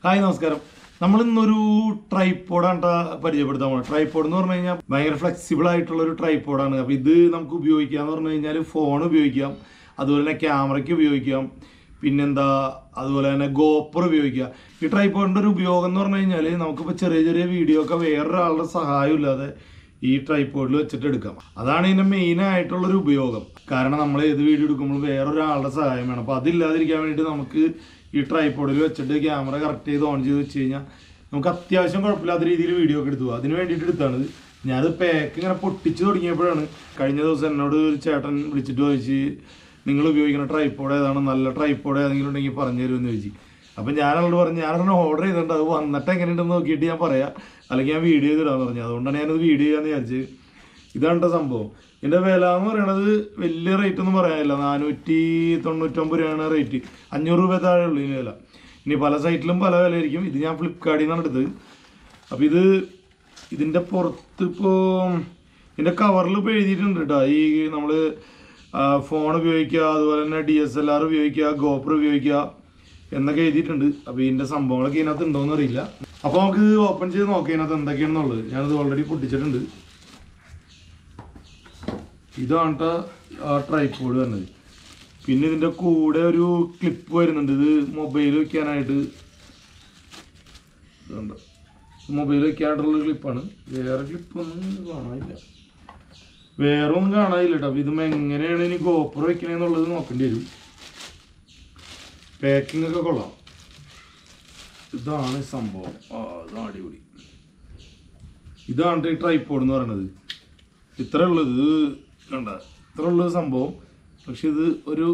Hi നമസ്കാരം. നമ്മൾ ഇന്നൊരു ട്രൈപ്പോഡാണ് പരിചയപ്പെടുത്താൻ പോകുന്നത്. ട്രൈപ്പോഡ് എന്ന് പറഞ്ഞു കഴിഞ്ഞാൽ ഭയങ്കര ഫ്ലെക്സിബിൾ ആയിട്ടുള്ള ഒരു ട്രൈപ്പോഡാണ്. അപ്പോൾ ഇത് നമുക്ക് ഉപയോഗിക്കാമെന്ന് പറഞ്ഞു കഴിഞ്ഞാൽ ഫോൺ ഉപയോഗിക്കാം, അതുപോലെ തന്നെ ക്യാമറയ്ക്ക് ഉപയോഗിക്കാം, പിന്നെന്താ അതുപോലെ തന്നെ ഗോപ്പർ ഉപയോഗിക്കാം. ഈ ട്രൈപ്പോഡിൻ്റെ ഒരു ഉപയോഗം എന്ന് പറഞ്ഞു കഴിഞ്ഞാൽ നമുക്കിപ്പോൾ ചെറിയ ചെറിയ വീഡിയോ ഒക്കെ വേറൊരാളുടെ സഹായം ഇല്ലാതെ ഈ ട്രൈപ്പോഡിൽ വെച്ചിട്ട് എടുക്കാം. അതാണ് ഇതിൻ്റെ മെയിൻ ആയിട്ടുള്ളൊരു ഉപയോഗം. കാരണം നമ്മൾ ഏത് വീഡിയോ എടുക്കുമ്പോൾ വേറൊരാളുടെ സഹായം വേണം. അപ്പോൾ അതില്ലാതിരിക്കാൻ വേണ്ടിയിട്ട് നമുക്ക് ഈ ട്രൈപ്പോഡിൽ വെച്ചിട്ട് ക്യാമറ കറക്റ്റ് ചെയ്ത് ഓൺ ചെയ്ത് വെച്ച് കഴിഞ്ഞാൽ നമുക്ക് അത്യാവശ്യം കുഴപ്പമില്ലാത്ത രീതിയിൽ വീഡിയോ ഒക്കെ എടുത്തു. അതിന് വേണ്ടിയിട്ട് എടുത്താണിത്. ഞാനത് പാക്ക് ഇങ്ങനെ പൊട്ടിച്ച് തുടങ്ങിയപ്പോഴാണ് കഴിഞ്ഞ ദിവസം എന്നോട് ഒരു ചേട്ടൻ വിളിച്ചിട്ട് ചോദിച്ച്, നിങ്ങൾ ഉപയോഗിക്കുന്ന ട്രൈപ്പോഡ് ഏതാണ്, നല്ല ട്രൈപ്പോഡ് ഏതെങ്കിലും ഉണ്ടെങ്കിൽ പറഞ്ഞു തരുമെന്ന് ചോദിച്ചു. അപ്പം ഞാനവരോട് പറഞ്ഞു, ഞാനൊരെണ്ണം ഓർഡർ ചെയ്തിട്ടുണ്ട്, അത് വന്നിട്ട് എങ്ങനെയുണ്ടെന്ന് നോക്കിയിട്ട് ഞാൻ പറയാം, അല്ലെങ്കിൽ ഞാൻ വീഡിയോ ചെയ്തിടാന്ന് പറഞ്ഞു. അതുകൊണ്ടാണ് ഞാനത് വീഡിയോ ചെയ്യാമെന്ന് വിചാരിച്ചത്. ഇതാണ് സംഭവം. ഇതിൻ്റെ വില എന്ന് പറയണത് വലിയ റേറ്റ് ഒന്നും പറയാനില്ല. 499 രൂപയാണ് റേറ്റ്. 500 രൂപ താഴെ ഉള്ളൂ ഇതിന് വില. ഇനി പല സൈറ്റിലും പല വിലയായിരിക്കും. ഇത് ഞാൻ ഫ്ലിപ്കാർട്ടിൽ നിന്നാണ് എടുത്തത്. അപ്പോൾ ഇതിൻ്റെ പുറത്ത് ഇപ്പോൾ ഇതിൻ്റെ കവറിൽ ഇപ്പോൾ എഴുതിയിട്ടുണ്ട് കേട്ടോ, ഈ നമ്മൾ ഫോൺ ഉപയോഗിക്കുക, അതുപോലെ തന്നെ DSLR ഉപയോഗിക്കുക, ഗോപ്പർ ഉപയോഗിക്കുക എന്നൊക്കെ എഴുതിയിട്ടുണ്ട്. അപ്പോൾ ഇതിൻ്റെ സംഭവങ്ങളൊക്കെ ഇതിനകത്ത് ഉണ്ടോയെന്ന് അറിയില്ല. അപ്പോൾ നമുക്ക് ഓപ്പൺ ചെയ്ത് നോക്കാം ഇതിനകത്ത് എന്തൊക്കെയാണെന്നുള്ളത്. ഞാനത് ഓൾറെഡി പൊട്ടിച്ചിട്ടുണ്ട്. ഇതാണ് ആ ട്രൈപ്പോഡ് വരുന്നത്. പിന്നെ ഇതിൻ്റെ കൂടെ ഒരു ക്ലിപ്പ് വരുന്നുണ്ട്. ഇത് മൊബൈൽ വയ്ക്കാനായിട്ട്, ഇതുണ്ട്, മൊബൈൽ വയ്ക്കാനായിട്ടുള്ള ക്ലിപ്പാണ്. വേറെ ക്ലിപ്പൊന്നും കാണാനില്ല, വേറെ ഒന്നും കാണാനില്ല കേട്ടോ. അപ്പോൾ ഇതും എങ്ങനെയാണ് ഇനി ഗോപ്പർ വയ്ക്കണമെന്നുള്ളത് നോക്കേണ്ടി വരും. പാക്കിംഗ് ഒക്കെ കൊള്ളാം. ഇതാണ് സംഭവം. ഇതാണ് അടിപൊളി. ഇതാണ് ഈ ട്രൈപ്പോഡ് എന്ന് പറയുന്നത്. ഇത്ര ഉള്ളത് കണ്ട, ഇത്ര ഉള്ളത് സംഭവം. പക്ഷെ ഇത് ഒരു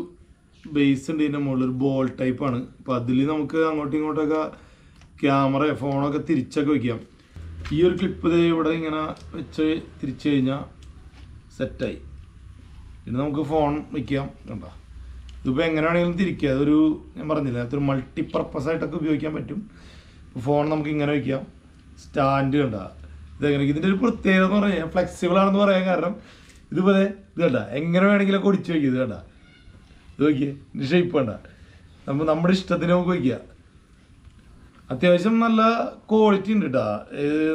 ബേസ് ഉണ്ട് ഇതിൻ്റെ മുകളിൽ, ഒരു ബോൾ ടൈപ്പാണ്. അപ്പോൾ അതിൽ നമുക്ക് അങ്ങോട്ടും ഇങ്ങോട്ടൊക്കെ ക്യാമറ ഫോണൊക്കെ തിരിച്ചൊക്കെ വയ്ക്കാം. ഈ ഒരു ക്ലിപ്പ് ഇതേ ഇവിടെ ഇങ്ങനെ വെച്ച് തിരിച്ചു കഴിഞ്ഞാൽ സെറ്റായി. പിന്നെ നമുക്ക് ഫോൺ വയ്ക്കാം. കണ്ട, ഇതിപ്പോൾ എങ്ങനെ വേണമെങ്കിലും തിരിക്കുക. അതൊരു ഞാൻ പറഞ്ഞില്ല, അതൊരു മൾട്ടിപ്പർപ്പസ് ആയിട്ടൊക്കെ ഉപയോഗിക്കാൻ പറ്റും. ഫോൺ നമുക്ക് ഇങ്ങനെ വയ്ക്കാം. സ്റ്റാൻഡ് കണ്ട, ഇതെങ്ങനെ, ഇതിൻ്റെ ഒരു പ്രത്യേകത എന്ന് പറഞ്ഞാൽ ഫ്ലെക്സിബിൾ ആണെന്ന് പറയാൻ കാരണം ഇതുപോലെ ഇത് കണ്ട, എങ്ങനെ വേണമെങ്കിലൊക്കെ ഒടിച്ച് വയ്ക്കുക. ഇത് കണ്ട, ഇത് നോക്കിയേ, ഇതിൻ്റെ ഷേപ്പ് കണ്ട, നമ്മുടെ ഇഷ്ടത്തിന് നമുക്ക് വയ്ക്കുക. അത്യാവശ്യം നല്ല ക്വാളിറ്റി ഉണ്ട് കേട്ടോ,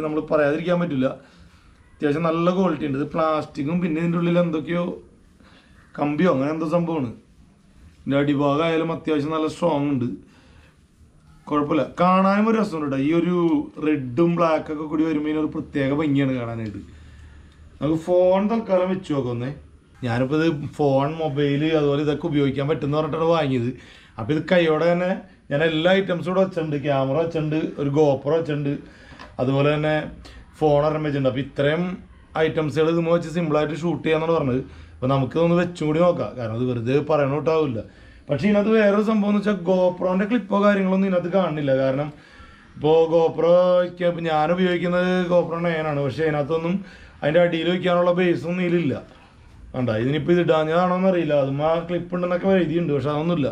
നമ്മൾ പറയാതിരിക്കാൻ പറ്റില്ല. അത്യാവശ്യം നല്ല ക്വാളിറ്റി ഉണ്ട്. ഇത് പ്ലാസ്റ്റിക്കും പിന്നെ ഇതിൻ്റെ ഉള്ളിൽ എന്തൊക്കെയോ കമ്പിയോ അങ്ങനെ എന്തോ സംഭവമാണ്. ഇതിൻ്റെ അടിഭാഗമായാലും അത്യാവശ്യം നല്ല സ്ട്രോങ് ഉണ്ട്, കുഴപ്പമില്ല. കാണാനും ഒരു രസമുണ്ട് കേട്ടോ. ഈ ഒരു റെഡും ബ്ലാക്കൊക്കെ കൂടി വരുമ്പോൾ ഇതിനൊരു പ്രത്യേക ഭംഗിയാണ് കാണാനായിട്ട്. നമുക്ക് ഫോൺ തൽക്കാലം വെച്ച് നോക്കുന്നേ. ഞാനിപ്പോൾ ഇത് ഫോൺ, മൊബൈൽ അതുപോലെ ഇതൊക്കെ ഉപയോഗിക്കാൻ പറ്റുമെന്ന് പറഞ്ഞിട്ടാണ് വാങ്ങിയത്. അപ്പോൾ ഇത് കൈയോടെ തന്നെ ഞാൻ എല്ലാ ഐറ്റംസും കൂടെ വെച്ചിട്ടുണ്ട്. ക്യാമറ വെച്ചിട്ടുണ്ട്, ഒരു ഗോപ്പർ വെച്ചിട്ടുണ്ട്, അതുപോലെ തന്നെ ഫോൺ ഒരെണ്ണം വെച്ചിട്ടുണ്ട്. അപ്പോൾ ഇത്രയും ഐറ്റംസുകൾ ഇതുമ്പോൾ വെച്ച് സിമ്പിളായിട്ട് ഷൂട്ട് ചെയ്യാമെന്നാണ് പറഞ്ഞത്. അപ്പോൾ നമുക്കിതൊന്ന് വെച്ചും കൂടി നോക്കാം, കാരണം അത് വെറുതെ പറയണോട്ടാവില്ല. പക്ഷേ ഇതിനകത്ത് വേറൊരു സംഭവം എന്ന് വെച്ചാൽ ഗോപ്രോൻ്റെ ക്ലിപ്പോ കാര്യങ്ങളൊന്നും ഇതിനകത്ത് കാണുന്നില്ല. കാരണം ഇപ്പോൾ ഗോപ്രോയ്ക്ക് ഇപ്പോൾ ഞാൻ ഉപയോഗിക്കുന്നത് ഗോപ്രോ 9 പക്ഷേ അതിനകത്തൊന്നും അതിൻ്റെ അടിയിൽ വയ്ക്കാനുള്ള ബേസൊന്നും ഇതിലില്ല. വേണ്ട, ഇതിനിപ്പോൾ ഇത് ഇടാഞ്ഞതാണോന്ന് അറിയില്ല. അതും ആ ക്ലിപ്പ് ഉണ്ടെന്നൊക്കെ എഴുതിയിട്ടുണ്ട്, പക്ഷെ അതൊന്നുമില്ല.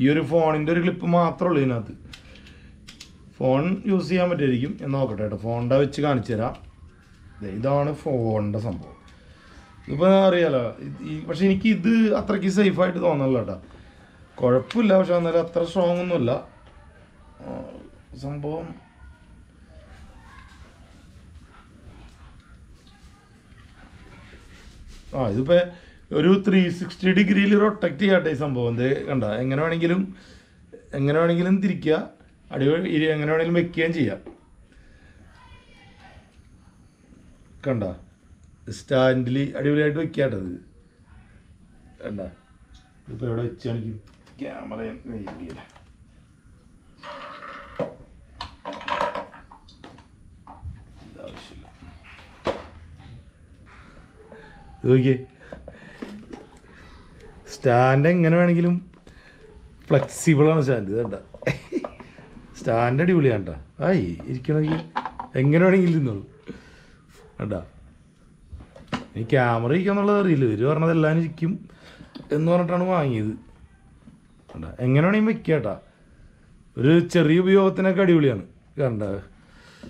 ഈ ഒരു ഫോണിൻ്റെ ഒരു ക്ലിപ്പ് മാത്രമേ ഉള്ളൂ ഇതിനകത്ത്. ഫോൺ യൂസ് ചെയ്യാൻ പറ്റുമായിരിക്കും എന്ന് നോക്കട്ടെ കേട്ടോ. ഫോണിൻ്റെ വെച്ച് കാണിച്ചു തരാം. ഇതാണ് ഫോണിൻ്റെ സംഭവം. ഇതിപ്പോൾ അറിയാലോ. പക്ഷെ എനിക്ക് ഇത് അത്രയ്ക്ക് സേഫായിട്ട് തോന്നല്ല കേട്ടോ. കുഴപ്പമില്ല, പക്ഷെ എന്നാലും അത്ര സ്ട്രോങ് ഒന്നുമില്ല സംഭവം. ഇതിപ്പോൾ ഒരു 360 ഡിഗ്രിയിൽ റൊട്ടക്റ്റ് ചെയ്യാട്ടെ ഈ സംഭവം. ഇത് കണ്ട, എങ്ങനെ വേണമെങ്കിലും തിരിക്കുക, അടിപൊളി, എങ്ങനെ വേണമെങ്കിലും വെക്കുകയും ചെയ്യാം. കണ്ട, സ്റ്റാൻഡിൽ അടിപൊളിയായിട്ട് വെക്കാട്ടത്. കണ്ട, ഇതിപ്പോൾ എവിടെ വെച്ച് കാണിക്കും, ക്യാമറ ആവശ്യമില്ല. നോക്കിയേ, സ്റ്റാൻഡ് എങ്ങനെ വേണമെങ്കിലും ഫ്ലെക്സിബിളാണ് സ്റ്റാൻഡ്. ഇതണ്ട, സ്റ്റാൻഡ് അടിപൊളിയാണ് കേട്ടോ. ഇരിക്കണമെങ്കിൽ എങ്ങനെ വേണമെങ്കിലും ഇരുന്നോളൂ. വേണ്ട, ഈ ക്യാമറ ഇരിക്കാന്നുള്ളത് അറിയില്ല. ഇവർ പറഞ്ഞത് എല്ലാം ഇരിക്കും എന്ന് പറഞ്ഞിട്ടാണ് വാങ്ങിയത്. കണ്ട, എങ്ങനെ വേണമെങ്കിലും വെക്കുക കേട്ടോ. ഒരു ചെറിയ ഉപയോഗത്തിനൊക്കെ അടിപൊളിയാണ്. കണ്ട,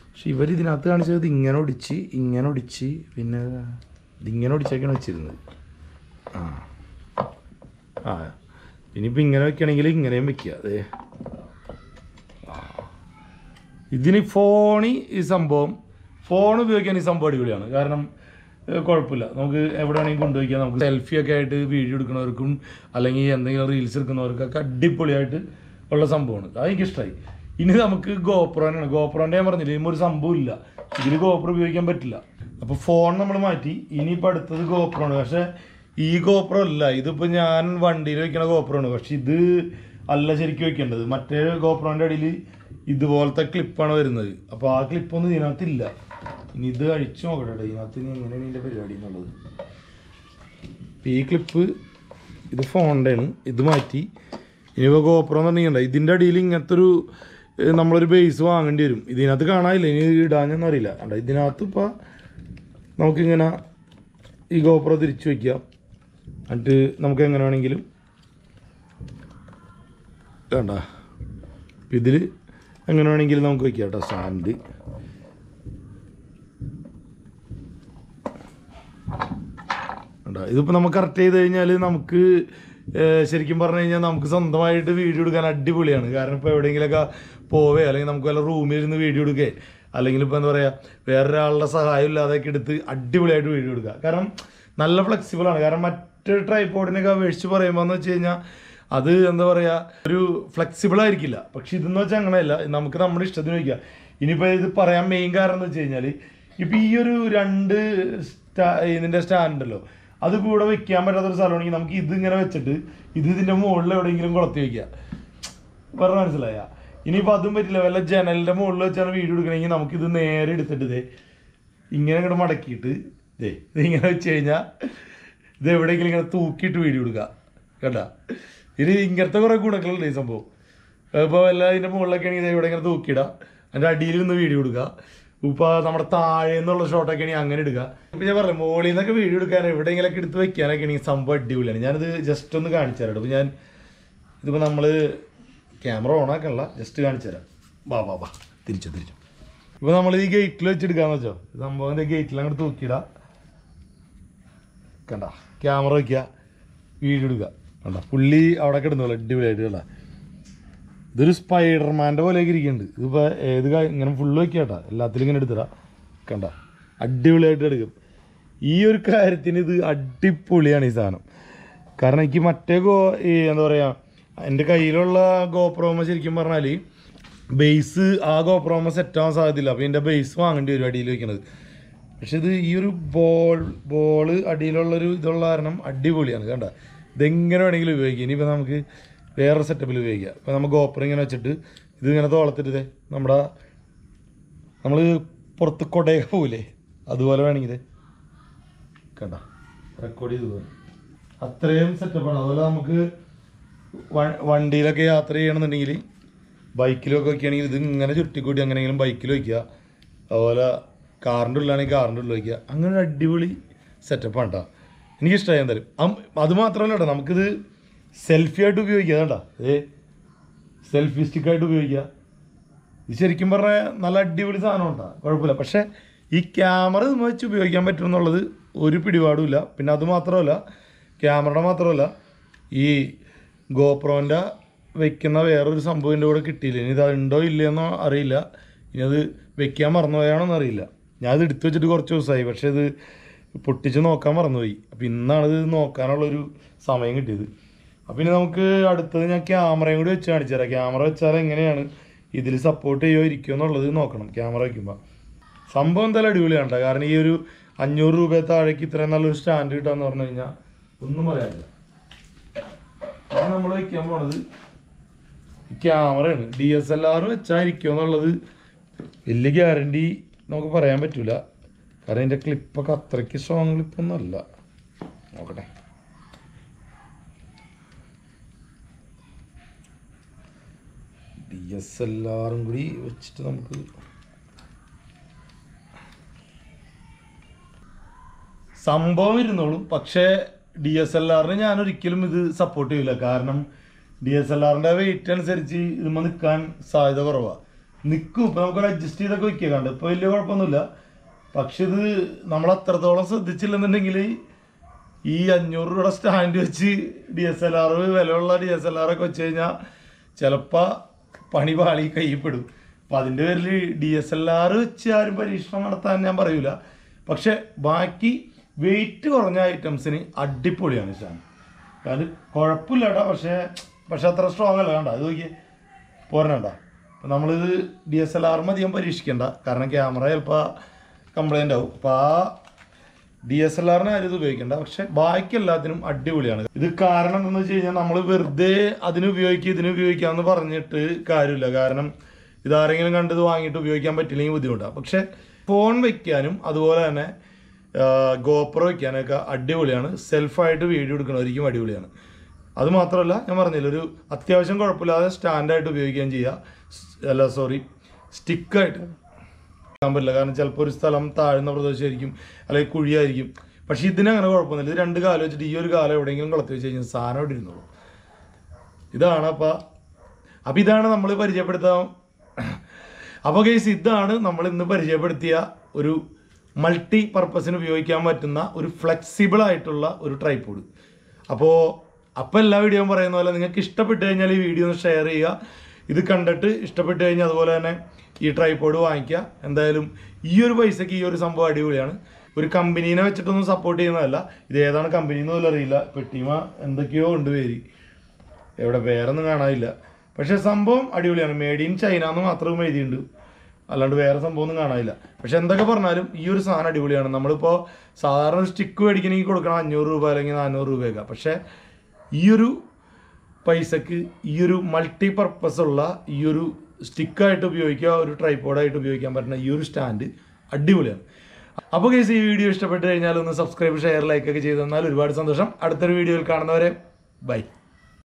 പക്ഷെ ഇവരിതിനകത്ത് കാണിച്ചത് ഇങ്ങനെ ഒടിച്ച് പിന്നെ ഇതിങ്ങനെ ഒടിച്ചൊക്കെയാണ് വെച്ചിരുന്നത്. ഇനിയിപ്പോൾ ഇങ്ങനെ വെക്കുകയാണെങ്കിൽ ഇങ്ങനെയും വെക്കുക. അതെ, ഇതിന് ഈ സംഭവം ഫോൺ ഉപയോഗിക്കാൻ ഈ സംഭവം അടിപൊളിയാണ്. കാരണം കുഴപ്പമില്ല, നമുക്ക് എവിടെ വേണമെങ്കിൽ കൊണ്ടുപോയിക്കാം. നമുക്ക് സെൽഫിയൊക്കെ ആയിട്ട് വീഡിയോ എടുക്കുന്നവർക്കും അല്ലെങ്കിൽ എന്തെങ്കിലും റീൽസ് എടുക്കുന്നവർക്കൊക്കെ അടിപൊളിയായിട്ട് ഉള്ള സംഭവമാണ്. അത് എനിക്കിഷ്ടമായി. ഇനി നമുക്ക് ഗോപ്രോനാണ്. ഗോപ്രോൻ്റെ ഞാൻ പറഞ്ഞില്ല, ഇതിന് ഒരു സംഭവം ഇല്ല, ഇതിൽ ഗോപ്രോ ഉപയോഗിക്കാൻ പറ്റില്ല. അപ്പോൾ ഫോൺ നമ്മൾ മാറ്റി, ഇനിയിപ്പോൾ അടുത്തത് ഗോപ്രോ ആണ്. പക്ഷേ ഈ ഗോപ്രോ അല്ല, ഇതിപ്പോൾ ഞാൻ വണ്ടിയിൽ വയ്ക്കുന്ന ഗോപ്രോ ആണ്. പക്ഷെ ഇത് അല്ല ശരിക്കും വയ്ക്കേണ്ടത്. മറ്റേ ഗോപ്രോൻ്റെ അടിയിൽ ഇതുപോലത്തെ ക്ലിപ്പാണ് വരുന്നത്. അപ്പോൾ ആ ക്ലിപ്പൊന്നും ഇതിനകത്തില്ല. ഇനി ഇത് അഴിച്ചു നോക്കട്ടെ ഇതിനകത്ത് ഇനി എങ്ങനെയാണ് ഇതിൻ്റെ പരിപാടി എന്നുള്ളത്. ഈ ക്ലിപ്പ് ഇത് ഫോണിൻ്റെ ആണ്, ഇത് മാറ്റി. ഇനിയിപ്പോൾ ഗോപ്രോ എന്ന് പറഞ്ഞിട്ടുണ്ട ഇതിൻ്റെ അടിയിൽ ഇങ്ങനത്തെ ഒരു നമ്മളൊരു ബേസ് വാങ്ങേണ്ടി വരും. ഇതിനകത്ത് കാണാനില്ല, ഇനി ഇടാനൊന്നും അറിയില്ല. കണ്ട ഇതിനകത്ത് ഇപ്പോൾ നമുക്കിങ്ങനെ ഈ ഗോപ്രോ തിരിച്ചു വയ്ക്കാം. എന്നിട്ട് നമുക്ക് എങ്ങനെ വേണമെങ്കിലും വേണ്ട ഇതിൽ എങ്ങനെ വേണമെങ്കിലും നമുക്ക് വയ്ക്കാം കേട്ടോ. സ്റ്റാൻഡ് ഇതിപ്പോൾ നമുക്ക് കറക്റ്റ് ചെയ്ത് കഴിഞ്ഞാൽ നമുക്ക് ശരിക്കും പറഞ്ഞു കഴിഞ്ഞാൽ നമുക്ക് സ്വന്തമായിട്ട് വീഡിയോ എടുക്കാൻ അടിപൊളിയാണ്. കാരണം ഇപ്പോൾ എവിടെയെങ്കിലുമൊക്കെ പോവേ അല്ലെങ്കിൽ നമുക്ക് വല്ല റൂമിലിരുന്ന് വീഡിയോ എടുക്കേ അല്ലെങ്കിൽ ഇപ്പോൾ എന്താ പറയുക വേറൊരാളുടെ സഹായം ഇല്ലാതെയൊക്കെ എടുത്ത് അടിപൊളിയായിട്ട് വീഡിയോ എടുക്കുക. കാരണം നല്ല ഫ്ലെക്സിബിളാണ്. കാരണം മറ്റൊരു ട്രൈപോഡിനൊക്കെ അപേക്ഷിച്ച് പറയുമ്പോൾ എന്ന് വെച്ച് കഴിഞ്ഞാൽ അത് എന്താ പറയുക ഒരു ഫ്ലെക്സിബിൾ ആയിരിക്കില്ല. പക്ഷെ ഇതെന്ന് വെച്ചാൽ അങ്ങനെയല്ല, നമുക്ക് നമ്മുടെ ഇഷ്ടത്തിന് വയ്ക്കുക. ഇനിയിപ്പോൾ ഇത് പറയാൻ മെയിൻ കാരണം എന്ന് വെച്ച് കഴിഞ്ഞാൽ ഇപ്പോൾ ഈ ഒരു ഇതിൻ്റെ സ്റ്റാൻഡല്ലോ അത് കൂടെ വെക്കാൻ പറ്റാത്തൊരു സ്ഥലമാണെങ്കിൽ നമുക്ക് ഇതിങ്ങനെ വെച്ചിട്ട് ഇതിൻ്റെ മുകളിൽ എവിടെയെങ്കിലും കുളത്തി വയ്ക്കുക. പറഞ്ഞ മനസ്സിലായ? ഇനിയിപ്പോൾ അതും പറ്റില്ല, വല്ല ജനലിൻ്റെ മുകളിൽ വെച്ചാണ് വീഡിയോ എടുക്കണമെങ്കിൽ നമുക്കിത് നേരെ എടുത്തിട്ട് ഇങ്ങനെ ഇങ്ങോട്ട് മടക്കിയിട്ട് ഇതിങ്ങനെ വെച്ച് കഴിഞ്ഞാൽ ഇത് എവിടെയെങ്കിലും ഇങ്ങനെ തൂക്കിയിട്ട് വീഡിയോ എടുക്കുക. കേട്ടാ, ഇനി ഇങ്ങനത്തെ കുറേ ഗുണങ്ങളുണ്ട് ഈ സംഭവം. ഇപ്പോൾ വല്ല ഇതിൻ്റെ മുകളിലൊക്കെ ആണെങ്കിൽ ഇവിടെ ഇങ്ങനെ തൂക്കിയിടുക, അതിൻ്റെ അടിയിൽ നിന്ന് വീഡിയോ എടുക്കുക. ഇപ്പോൾ നമ്മുടെ താഴെ നിന്നുള്ള ഷോട്ടൊക്കെ ആണെങ്കിൽ അങ്ങനെ എടുക്കുക. ഇപ്പോൾ ഞാൻ പറയാം മോളിൽ നിന്നൊക്കെ വീഡിയോ എടുക്കാൻ എവിടെയെങ്കിലൊക്കെ എടുത്ത് വെക്കാനൊക്കെ ആണെങ്കിൽ സംഭവം അടിപൊളിയാണ്. ഞാനിത് ജസ്റ്റ് ഒന്ന് കാണിച്ചു തരാം. ഇപ്പോൾ ഇതിപ്പോൾ നമ്മൾ ക്യാമറ ഓണാക്കല്ല, ജസ്റ്റ് കാണിച്ചു തരാം. വാ തിരിച്ചു ഇപ്പോൾ നമ്മൾ ഈ ഗേറ്റിൽ വെച്ചെടുക്കാന്ന് വെച്ചോ, സംഭവം ഗേറ്റിൽ അങ്ങോട്ട് തൂക്കിയിടുക. കണ്ട ക്യാമറ വയ്ക്കുക, വീഡിയോ എടുക്കുക. കണ്ട പുള്ളി അവിടെ കിടന്നോളൂ അടിപൊളിയായിട്ട്. കണ്ട ഇതൊരു സ്പൈഡർമാൻ്റെ പോലെയൊക്കെ ഇരിക്കുന്നുണ്ട്. ഇതിപ്പോൾ ഇങ്ങനെ ഫുള്ള് വയ്ക്കുക കേട്ടോ, എല്ലാത്തിലും ഇങ്ങനെ എടുത്തിടാം. കണ്ട അടിപൊളിയായിട്ട് എടുക്കും. ഈ ഒരു കാര്യത്തിന് ഇത് അടിപൊളിയാണ് ഈ സാധനം. കാരണം എനിക്ക് മറ്റേ എന്താ പറയുക എൻ്റെ കയ്യിലുള്ള ഗോപ്രോമ ശരിക്കും പറഞ്ഞാൽ ബേസ് ആ ഗോപ്രോമ സെറ്റാവാൻ സാധ്യതയില്ല. അപ്പോൾ എൻ്റെ ബേസ് വാങ്ങേണ്ടി വരും അടിയിൽ വയ്ക്കണത്. പക്ഷെ ഇത് ഈ ഒരു ബോള് അടിയിലുള്ളൊരു ഇതുള്ള കാരണം അടിപൊളിയാണ്. കണ്ട ഇതെങ്ങനെ വേണമെങ്കിലും ഉപയോഗിക്കാം. ഇനിയിപ്പോൾ നമുക്ക് വേറെ സെറ്റപ്പിൽ ഉപയോഗിക്കാം. ഇപ്പോൾ നമ്മൾ ഗോപ്രോ ഇങ്ങനെ വെച്ചിട്ട് ഇതിങ്ങനെ തോളത്തിട്ട് നമ്മൾ പുറത്ത് കൊടയൊക്കെ പോകില്ലേ അതുപോലെ വേണമെങ്കിൽ കണ്ട റെക്കോർഡ് ചെയ്ത് പോകും. അത്രയും സെറ്റപ്പാണ്. അതുപോലെ നമുക്ക് വണ്ടിയിലൊക്കെ യാത്ര ചെയ്യണമെന്നുണ്ടെങ്കിൽ ബൈക്കിലൊക്കെ വയ്ക്കുകയാണെങ്കിൽ ഇത് ഇങ്ങനെ ചുറ്റിക്കൂട്ടി അങ്ങനെയെങ്കിലും ബൈക്കിൽ വയ്ക്കുക. അതുപോലെ കാറിൻ്റെ ഉള്ളിലാണെങ്കിൽ കാറിൻ്റെ ഉള്ളിൽ വയ്ക്കുക. അങ്ങനെ ഒരു അടിപൊളി സെറ്റപ്പാണ് കേട്ടോ. എനിക്കിഷ്ടമായി എന്തായാലും. അത് മാത്രമല്ല കേട്ടോ, നമുക്കിത് സെൽഫി ആയിട്ട് ഉപയോഗിക്കുക. കേട്ടോ സെൽഫി സ്റ്റിക്കായിട്ട് ഉപയോഗിക്കുക. ഇത് ശരിക്കും പറഞ്ഞാൽ നല്ല അടിപൊളി സാധനം ഉണ്ടാ, കുഴപ്പമില്ല. പക്ഷേ ഈ ക്യാമറ വെച്ച് ഉപയോഗിക്കാൻ പറ്റുമെന്നുള്ളത് ഒരു പിടിപാടുമില്ല. പിന്നെ അത് മാത്രമല്ല, ക്യാമറയുടെ മാത്രമല്ല ഈ ഗോപ്രോൻ്റെ വെക്കുന്ന വേറൊരു സംഭവം എൻ്റെ കൂടെ കിട്ടിയില്ല. ഇനി ഇത് ഉണ്ടോ ഇല്ലയെന്നോ അറിയില്ല. ഇനി അത് വെക്കാൻ മറന്നുപോയാണോന്ന് അറിയില്ല. ഞാനത് എടുത്തു വെച്ചിട്ട് കുറച്ച് ദിവസമായി, പക്ഷേ ഇത് പൊട്ടിച്ച് നോക്കാൻ മറന്നുപോയി. അപ്പോൾ ഇന്നാണിത് നോക്കാനുള്ളൊരു സമയം കിട്ടിയത്. അപ്പോൾ ഇനി നമുക്ക് അടുത്തത് ഞാൻ ക്യാമറയും കൂടി വെച്ച് കാണിച്ചു തരാം. ക്യാമറ വെച്ചാൽ എങ്ങനെയാണ് ഇതിൽ സപ്പോർട്ട് ചെയ്യുമോ ഇരിക്കുമോ എന്നുള്ളത് നോക്കണം. ക്യാമറ വയ്ക്കുമ്പോൾ സംഭവം എന്തായാലും അടിപൊളിയാണ് കേട്ടോ. കാരണം ഈ ഒരു 500 രൂപ താഴേക്ക് ഇത്രയും നല്ലൊരു സ്റ്റാൻഡ് കിട്ടാന്ന് പറഞ്ഞു കഴിഞ്ഞാൽ ഒന്നും പറയാനില്ല. അത് നമ്മൾ വയ്ക്കാൻ പോണത് ക്യാമറയാണ്. DSLR വെച്ചായിരിക്കുമോ എന്നുള്ളത് വലിയ ഗ്യാരണ്ടി നമുക്ക് പറയാൻ പറ്റില്ല. കാരണം ഇതിൻ്റെ ക്ലിപ്പൊക്കെ അത്രയ്ക്ക് സ്ട്രോങ് ക്ലിപ്പൊന്നും അല്ല. നോക്കട്ടെ. DSLR കൂടി വെച്ചിട്ട് നമുക്ക് സംഭവം ഇരുന്നോളും. പക്ഷേ DSLRന് ഞാനൊരിക്കലും ഇത് സപ്പോർട്ട് ചെയ്യില്ല. കാരണം DSLRൻ്റെ വെയിറ്റ് അനുസരിച്ച് ഇതുമ്പോൾ നിൽക്കാൻ സാധ്യത കുറവാണ്. നിൽക്കും. ഇപ്പോൾ നമുക്കൊരു അഡ്ജസ്റ്റ് ചെയ്തൊക്കെ വയ്ക്കുക. കണ്ട് ഇപ്പോൾ വലിയ കുഴപ്പമൊന്നുമില്ല. പക്ഷെ ഇത് നമ്മൾ അത്രത്തോളം ശ്രദ്ധിച്ചില്ലെന്നുണ്ടെങ്കിൽ ഈ 500 രൂപയുടെ സ്റ്റാൻഡ് വെച്ച് വിലയുള്ള DSLR ഒക്കെ വെച്ച് കഴിഞ്ഞാൽ ചിലപ്പോൾ പണി പാളി കയ്യിൽപ്പെടും. അപ്പോൾ അതിൻ്റെ പേരിൽ DSLR വെച്ച് ആരും പരീക്ഷണം നടത്താൻ ഞാൻ പറയൂല. പക്ഷെ ബാക്കി വെയിറ്റ് കുറഞ്ഞ ഐറ്റംസിന് അടിപൊളിയാണ് ഈ സാധനം. അത് കുഴപ്പമില്ല കേട്ടോ, പക്ഷെ അത്ര സ്ട്രോങ് അല്ല. വേണ്ട അത് നോക്കിയേ പോരണേണ്ട. അപ്പം നമ്മളിത് DSLR അധികം പരീക്ഷിക്കേണ്ട, കാരണം ക്യാമറ ചിലപ്പോൾ കംപ്ലൈൻ്റ് ആവും. അപ്പോൾ ആ DSLR ആരും ഇത് ഉപയോഗിക്കേണ്ട. പക്ഷെ ബാക്കി എല്ലാത്തിനും അടിപൊളിയാണ്. ഇത് കാരണം എന്താണെന്ന് വെച്ച് കഴിഞ്ഞാൽ നമ്മൾ വെറുതെ ഇതിന് ഉപയോഗിക്കാമെന്ന് പറഞ്ഞിട്ട് കാര്യമില്ല. കാരണം ഇതാരെങ്കിലും കണ്ടത് വാങ്ങിയിട്ട് ഉപയോഗിക്കാൻ പറ്റില്ലെങ്കിൽ ബുദ്ധിമുട്ടാണ്. പക്ഷെ ഫോൺ വയ്ക്കാനും അതുപോലെ തന്നെ ഗോപ്രോ വയ്ക്കാനൊക്കെ അടിപൊളിയാണ്. സെൽഫായിട്ട് വീഡിയോ എടുക്കണമായിരിക്കും അടിപൊളിയാണ്. അതുമാത്രമല്ല, ഞാൻ പറഞ്ഞില്ല, ഒരു അത്യാവശ്യം കുഴപ്പമില്ലാതെ സ്റ്റാൻഡായിട്ട് ഉപയോഗിക്കുകയും ചെയ്യുക. സ്റ്റിക്കായിട്ട് എടുക്കാൻ പറ്റില്ല. കാരണം ചിലപ്പോൾ ഒരു സ്ഥലം താഴ്ന്ന പ്രദേശമായിരിക്കും, അല്ലെങ്കിൽ കുഴിയായിരിക്കും. പക്ഷേ ഇതിനങ്ങനെ കുഴപ്പമൊന്നുമില്ല. ഇത് 2 കാലം വെച്ചിട്ട് ഈ ഒരു കാലം എവിടെയെങ്കിലും കുളത്തി വെച്ച് കഴിഞ്ഞാൽ സാധനം ഇവിടെ ഇരുന്നുള്ളൂ. ഇതാണ് അപ്പം ഇതാണ് നമ്മൾ പരിചയപ്പെടുത്താൻ. അപ്പോൾ ഗൈസ്, ഇതാണ് നമ്മൾ ഇന്ന് പരിചയപ്പെടുത്തിയ ഒരു മൾട്ടി പർപ്പസിന് ഉപയോഗിക്കാൻ പറ്റുന്ന ഒരു ഫ്ലെക്സിബിൾ ആയിട്ടുള്ള ഒരു ട്രൈപോഡ്. അപ്പോൾ എല്ലാ വീഡിയോയും പറയുന്ന പോലെ നിങ്ങൾക്ക് ഇഷ്ടപ്പെട്ട് കഴിഞ്ഞാൽ ഈ വീഡിയോ ഒന്ന് ഷെയർ ചെയ്യുക. ഇത് കണ്ടിട്ട് ഇഷ്ടപ്പെട്ട് കഴിഞ്ഞാൽ അതുപോലെ തന്നെ ഈ ട്രൈപോഡ് വാങ്ങിക്കുക. എന്തായാലും ഈ ഒരു പൈസക്ക് ഈ ഒരു സംഭവം അടിപൊളിയാണ്. ഒരു കമ്പനീനെ വെച്ചിട്ടൊന്നും സപ്പോർട്ട് ചെയ്യുന്നതല്ല. ഇത് ഏതാണ് കമ്പനി എന്ന് പോലും അറിയില്ല. പെട്ടിമ എന്തൊക്കെയോ ഉണ്ട് പേര്, എവിടെ പേരൊന്നും കാണാനില്ല. പക്ഷേ സംഭവം അടിപൊളിയാണ്. മെയ്ഡ് ഇൻ ചൈന എന്ന് മാത്രം എഴുതിയിട്ടുണ്ട്, അല്ലാണ്ട് വേറെ സംഭവമൊന്നും കാണാനില്ല. പക്ഷെ എന്തൊക്കെ പറഞ്ഞാലും ഈ ഒരു സാധനം അടിപൊളിയാണ്. നമ്മളിപ്പോൾ സാധാരണ ഒരു സ്റ്റിക്ക് മേടിക്കണമെങ്കിൽ കൊടുക്കണം 500 രൂപ അല്ലെങ്കിൽ 400 രൂപയൊക്കെ. പക്ഷേ ഈ ഒരു പൈസക്ക് ഈ ഒരു മൾട്ടി പർപ്പസ് ഉള്ള ഈ ഒരു സ്റ്റിക്കായിട്ട് ഉപയോഗിക്കുക, ഒരു ട്രൈപോഡായിട്ട് ഉപയോഗിക്കാൻ പറ്റുന്ന ഈ ഒരു സ്റ്റാൻഡ് അടിപൊളിയാണ്. അപ്പോൾ ഗൈസ്, ഈ വീഡിയോ ഇഷ്ടപ്പെട്ട് കഴിഞ്ഞാൽ ഒന്ന് സബ്സ്ക്രൈബ്, ഷെയർ, ലൈക്ക് ഒക്കെ ചെയ്ത് തന്നാൽ ഒരുപാട് സന്തോഷം. അടുത്തൊരു വീഡിയോയിൽ കാണുന്നവരെ ബൈ.